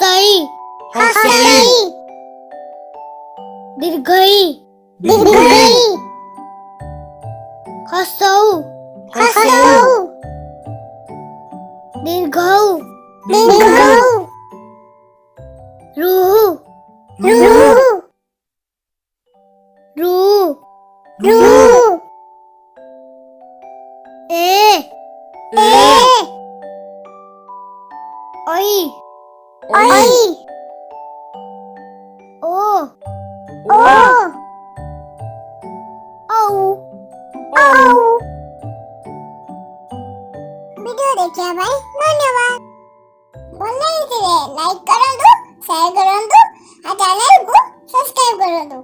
हसई हसई दीर्घई दीर्घई हसौ हसौ दीर्घौ दीर्घौ रुहु रुहु रु रुहु ए ए ओई ओई ओ ओ औ ভিডিও ଦେଖିବା ପାଇଁ ଧନ୍ୟବାଦ। ଭଲ ଲାଗିଥିଲେ ଲାଇକ୍ କରନ୍ତୁ, ସେୟାର କରନ୍ତୁ ଆଉ ଚ୍ୟାନେଲକୁ ସବସ୍କ୍ରାଇବ କରନ୍ତୁ।